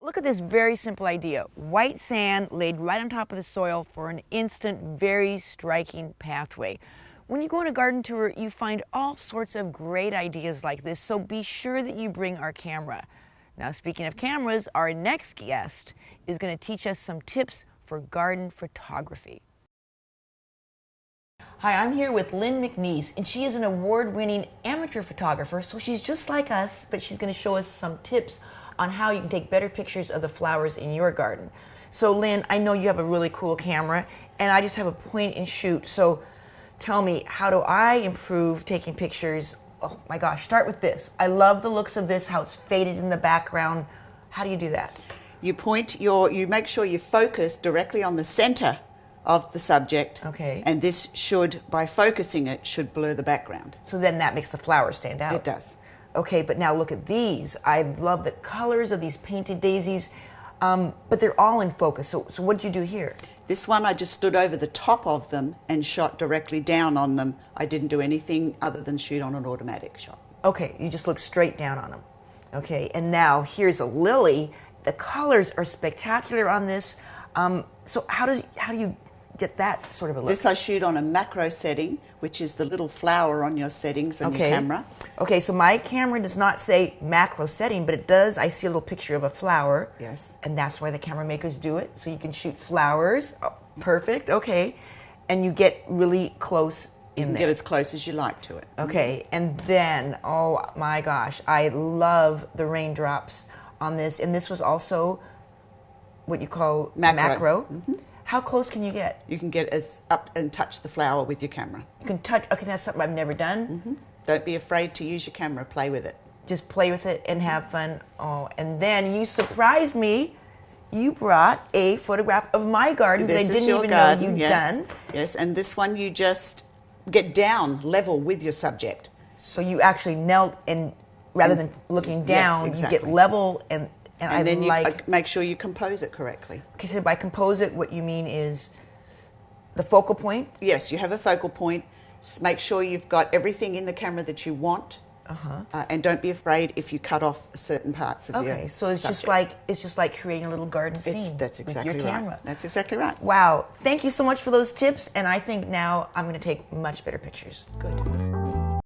Look at this very simple idea. White sand laid right on top of the soil for an instant, very striking pathway. When you go on a garden tour, you find all sorts of great ideas like this, so be sure that you bring our camera. Now, speaking of cameras, our next guest is going to teach us some tips for garden photography. Hi, I'm here with Lynn McNeese, and she is an award-winning amateur photographer, so she's just like us, but she's going to show us some tips on how you can take better pictures of the flowers in your garden. So Lynn, I know you have a really cool camera, and I just have a point and shoot. So tell me, how do I improve taking pictures? Oh my gosh, start with this. I love the looks of this, how it's faded in the background. How do you do that? You make sure you focus directly on the center of the subject. Okay. And this should, by focusing it, should blur the background. So then that makes the flowers stand out. It does. Okay, but now look at these. I love the colors of these painted daisies, but they're all in focus. So what did you do here? This one, I just stood over the top of them and shot directly down on them. I didn't do anything other than shoot on an automatic shot. Okay, you just look straight down on them. Okay, and now here's a lily. The colors are spectacular on this. So how do you get that sort of a look? This I shoot on a macro setting, which is the little flower on your settings on your camera. Okay, so my camera does not say macro setting, but it does. I see a little picture of a flower. Yes. And that's why the camera makers do it, so you can shoot flowers. Oh, perfect, okay. And you get really close in there. You can get as close as you like to it. Okay, and then, oh my gosh, I love the raindrops on this. And this was also what you call macro. Mm-hmm. How close can you get? You can get as up and touch the flower with your camera. You can touch, okay, that's something I've never done. Mm-hmm. Don't be afraid to use your camera, play with it. Just play with it and have fun. Oh, and then you surprised me. You brought a photograph of my garden that I didn't even know you'd done. Yes, and this one you just get down level with your subject. So you actually knelt and rather than looking down, yes, exactly. You get level and then you make sure you compose it correctly. Okay, so by compose it, what you mean is the focal point? Yes, you have a focal point. Make sure you've got everything in the camera that you want. And don't be afraid if you cut off certain parts of Okay, so it's subject. just like creating a little garden scene. That's exactly with your camera. right. That's exactly right. Wow, thank you so much for those tips, and I think now I'm going to take much better pictures. Good.